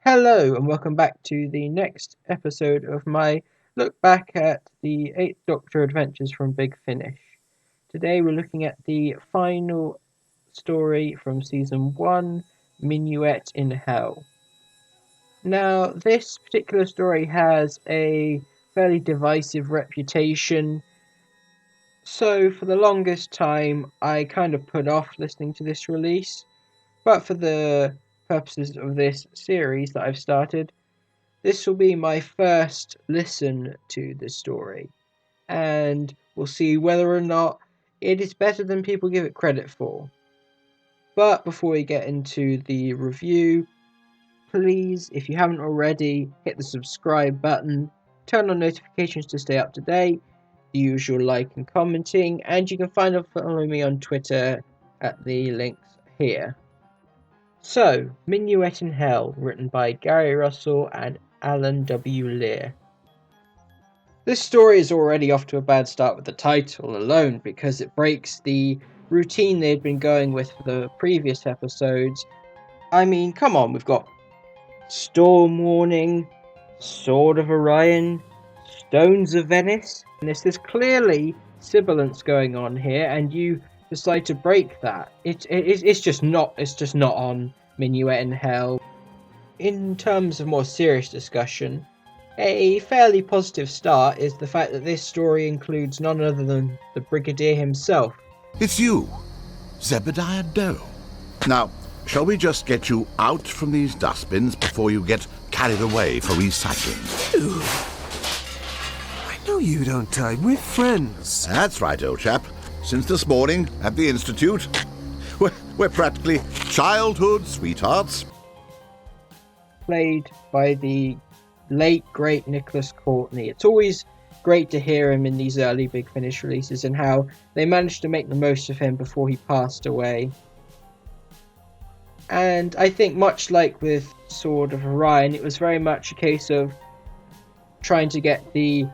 Hello, and welcome back to the next episode of my look back at the Eighth Doctor Adventures from Big Finish. Today we're looking at the final story from Season 1, Minuet in Hell. Now, this particular story has a fairly divisive reputation, so for the longest time I kind of put off listening to this release, but for the purposes of this series that I've started, this will be my first listen to the story, and we'll see whether or not it is better than people give it credit for. But before we get into the review, please, if you haven't already, hit the subscribe button, turn on notifications to stay up to date, the usual like and commenting, and you can follow me on Twitter at the links here. So, Minuet in Hell, written by Gary Russell and Alan W. Lear. This story is already off to a bad start with the title alone, because it breaks the routine they'd been going with for the previous episodes. I mean, come on, we've got Storm Warning, Sword of Orion, Stones of Venice, and there's clearly sibilance going on here, and you decide to break that. It's just not on Minuet in Hell. In terms of more serious discussion, a fairly positive start is the fact that this story includes none other than the Brigadier himself. It's you, Zebediah Doe. Now, shall we just get you out from these dustbins before you get carried away for recycling? I know you don't, Ty. We're friends. That's right, old chap. Since this morning at the Institute, we're practically childhood sweethearts. Played by the late, great Nicholas Courtney. It's always great to hear him in these early Big Finish releases and how they managed to make the most of him before he passed away. And I think much like with Sword of Orion, it was very much a case of trying to get the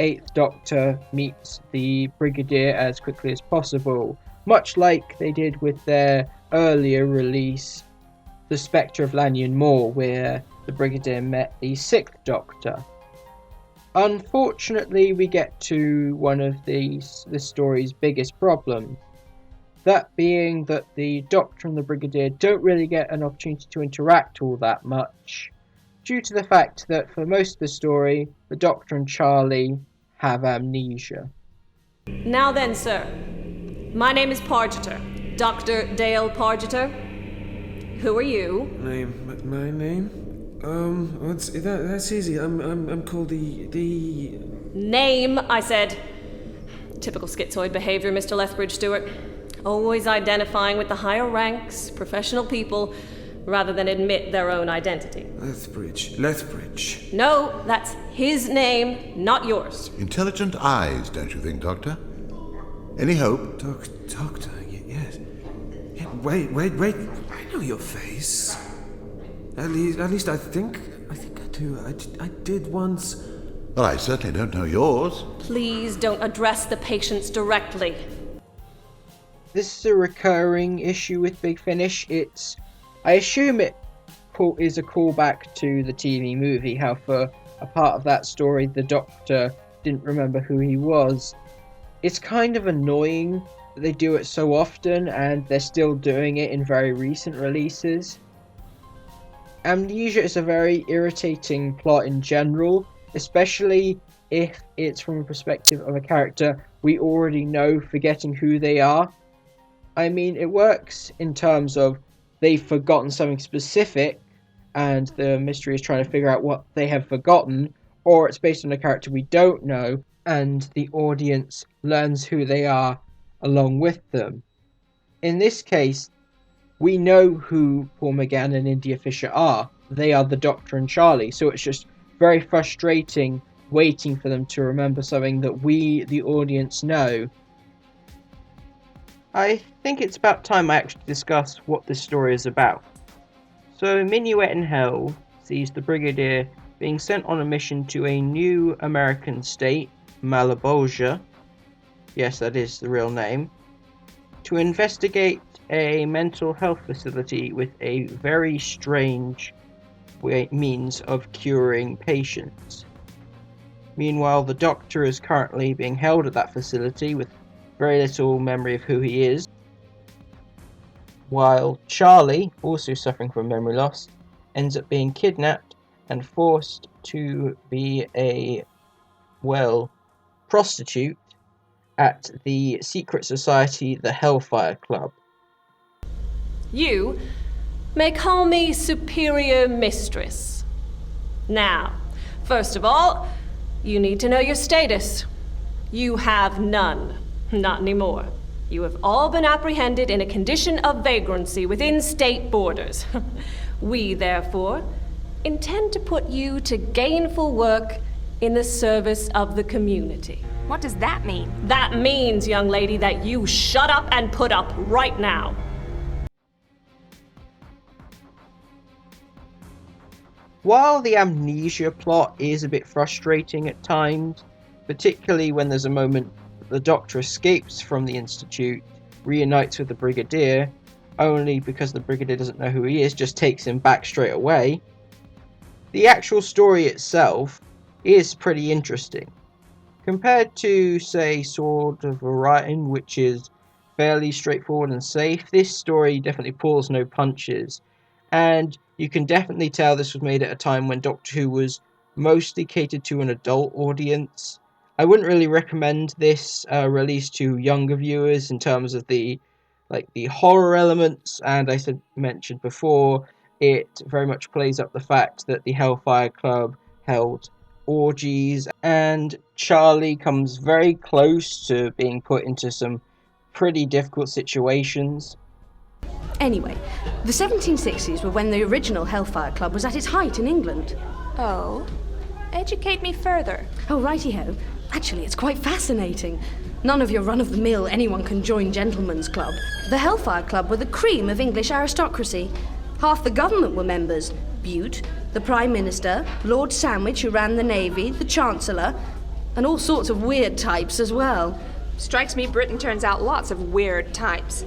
Eighth Doctor meets the Brigadier as quickly as possible, much like they did with their earlier release, The Spectre of Lanyon Moor, where the Brigadier met the Sixth Doctor. Unfortunately, we get to one of this story's biggest problems, that being that the Doctor and the Brigadier don't really get an opportunity to interact all that much, due to the fact that for most of the story, the Doctor and Charlie have amnesia. Now then, sir, my name is Pargeter, Dr. Dale Pargeter. Who are you? My name? That's easy. I'm called the... Name, I said. Typical schizoid behavior, Mr. Lethbridge Stewart. Always identifying with the higher ranks, professional people, rather than admit their own identity. Lethbridge. No, that's his name, not yours. Intelligent eyes, don't you think, Doctor? Any hope? Doctor, yes. Yeah, wait. I know your face. At least I think I do. I did once. Well, I certainly don't know yours. Please don't address the patients directly. This is a recurring issue with Big Finish. I assume it is a callback to the TV movie, how for a part of that story the Doctor didn't remember who he was. It's kind of annoying that they do it so often and they're still doing it in very recent releases. Amnesia is a very irritating plot in general, especially if it's from a perspective of a character we already know forgetting who they are. I mean, it works in terms of they've forgotten something specific and the mystery is trying to figure out what they have forgotten, or it's based on a character we don't know and the audience learns who they are along with them. In this case, we know who Paul McGann and India Fisher are. They are the Doctor and Charlie, so it's just very frustrating waiting for them to remember something that we, the audience, know. I think it's about time I actually discuss what this story is about. So, Minuet in Hell sees the Brigadier being sent on a mission to a new American state, Malabolgia, yes, that is the real name, to investigate a mental health facility with a very strange means of curing patients. Meanwhile, the Doctor is currently being held at that facility with very little memory of who he is, while Charlie, also suffering from memory loss, ends up being kidnapped and forced to be a, prostitute at the secret society, the Hellfire Club. You may call me Superior Mistress. Now, first of all, you need to know your status. You have none. Not anymore. You have all been apprehended in a condition of vagrancy within state borders. We, therefore, intend to put you to gainful work in the service of the community. What does that mean? That means, young lady, that you shut up and put up right now. While the amnesia plot is a bit frustrating at times, particularly when there's a moment the Doctor escapes from the Institute, reunites with the Brigadier, only because the Brigadier doesn't know who he is, just takes him back straight away, the actual story itself is pretty interesting. Compared to, say, Sword of Orion, which is fairly straightforward and safe, this story definitely pulls no punches, and you can definitely tell this was made at a time when Doctor Who was mostly catered to an adult audience. I wouldn't really recommend this release to younger viewers in terms of the horror elements, and I mentioned before, it very much plays up the fact that the Hellfire Club held orgies, and Charlie comes very close to being put into some pretty difficult situations. Anyway, the 1760s were when the original Hellfire Club was at its height in England. Oh? Educate me further. Oh, righty-ho. Actually, it's quite fascinating. None of your run-of-the-mill anyone-can-join gentlemen's club. The Hellfire Club were the cream of English aristocracy. Half the government were members. Bute, the Prime Minister, Lord Sandwich, who ran the Navy, the Chancellor, and all sorts of weird types as well. Strikes me Britain turns out lots of weird types.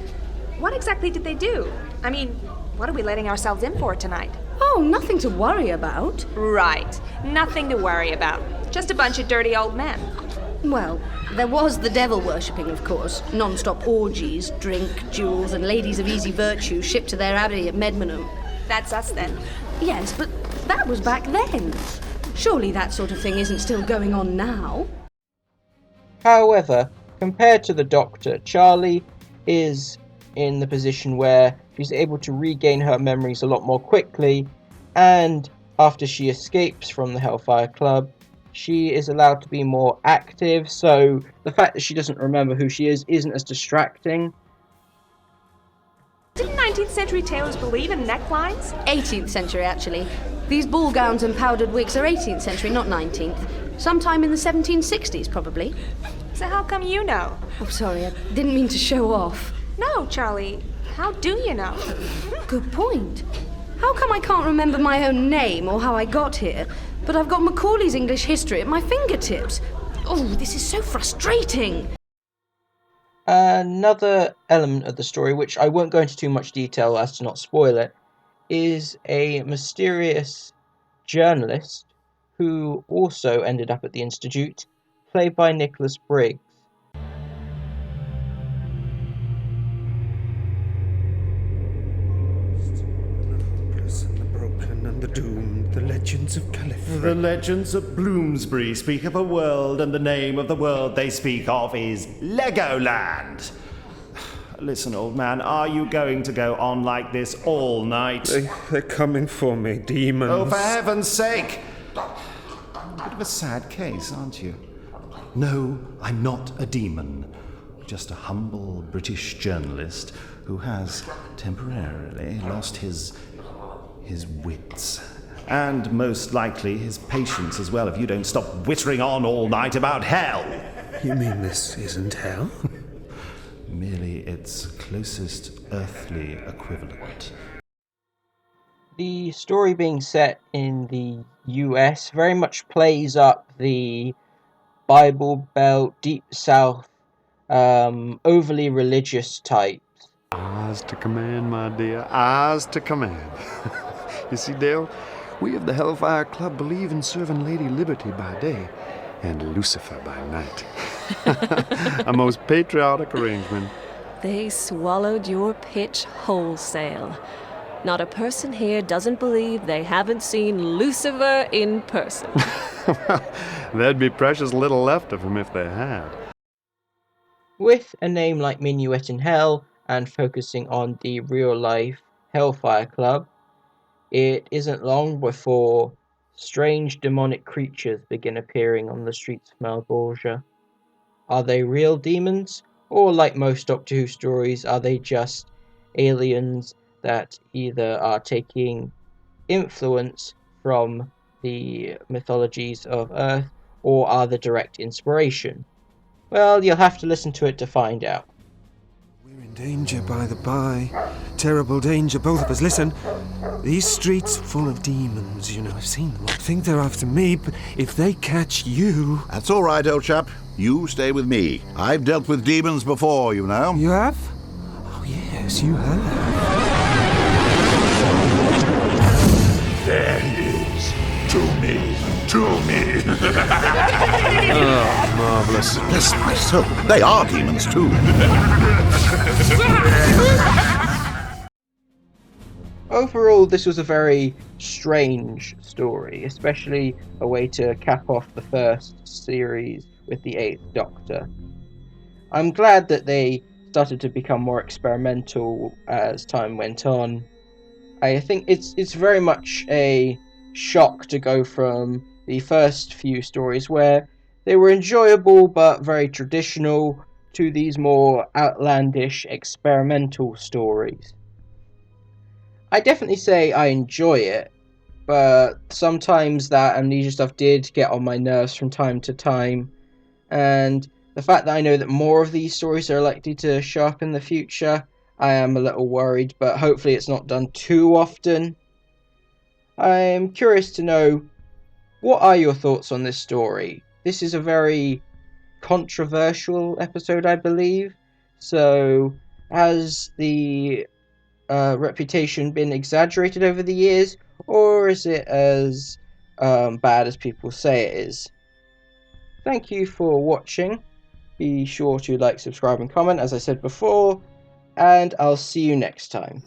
What exactly did they do? I mean, what are we letting ourselves in for tonight? Oh, nothing to worry about. Right. Nothing to worry about. Just a bunch of dirty old men. Well, there was the devil worshipping, of course. Non-stop orgies, drink, jewels, and ladies of easy virtue shipped to their abbey at Medmenham. That's us then. Yes, but that was back then. Surely that sort of thing isn't still going on now. However, compared to the Doctor, Charlie is in the position where she's able to regain her memories a lot more quickly, and after she escapes from the Hellfire Club, she is allowed to be more active, so the fact that she doesn't remember who she is isn't as distracting. Didn't 19th century tailors believe in necklines? 18th century, actually. These ball gowns and powdered wigs are 18th century, not 19th. Sometime in the 1760s, probably. So how come you know? Oh, sorry, I didn't mean to show off. No, Charlie. How do you know? Good point. How come I can't remember my own name or how I got here, but I've got Macaulay's English history at my fingertips? Oh, this is so frustrating. Another element of the story, which I won't go into too much detail as to not spoil it, is a mysterious journalist who also ended up at the Institute, played by Nicholas Briggs. The doomed, the legends of Gallifrey. The legends of Bloomsbury speak of a world, and the name of the world they speak of is Legoland. Listen, old man, are you going to go on like this all night? They're coming for me, demons. Oh, for heaven's sake! Bit of a sad case, aren't you? No, I'm not a demon. Just a humble British journalist who has temporarily lost his wits. And most likely his patience as well, if you don't stop whittering on all night about hell. You mean this isn't hell? Merely its closest earthly equivalent. The story being set in the US very much plays up the Bible Belt, Deep South, overly religious types. Eyes to command, my dear, eyes to command. You see, Dale, We of the Hellfire Club believe in serving Lady Liberty by day and Lucifer by night. A most patriotic arrangement. They swallowed your pitch wholesale. Not a person here doesn't believe they haven't seen Lucifer in person. There'd be precious little left of him if they had. With a name like Minuet in Hell and focusing on the real-life Hellfire Club, it isn't long before strange demonic creatures begin appearing on the streets of Malborgia. Are they real demons, or like most Doctor Who stories, are they just aliens that either are taking influence from the mythologies of Earth, or are the direct inspiration? Well, you'll have to listen to it to find out. We're in danger, by the by. Terrible danger, both of us. Listen, these streets full of demons, I've seen them. I think they're after me, but if they catch you... That's all right, old chap. You stay with me. I've dealt with demons before, you know. You have? Oh, yes, you have. There he is. To me. Oh, marvellous. Bless my soul. They are demons, too. Overall, this was a very strange story, especially a way to cap off the first series with the 8th Doctor. I'm glad that they started to become more experimental as time went on. I think it's very much a shock to go from the first few stories where they were enjoyable but very traditional to these more outlandish experimental stories. I definitely say I enjoy it, but sometimes that amnesia stuff did get on my nerves from time to time, and the fact that I know that more of these stories are likely to show up in the future, I am a little worried, but hopefully it's not done too often. I'm curious to know, what are your thoughts on this story? This is a very controversial episode, I believe, so has the reputation been exaggerated over the years, or is it as bad as people say it is? Thank you for watching. Be sure to like, subscribe and comment as I said before, and I'll see you next time.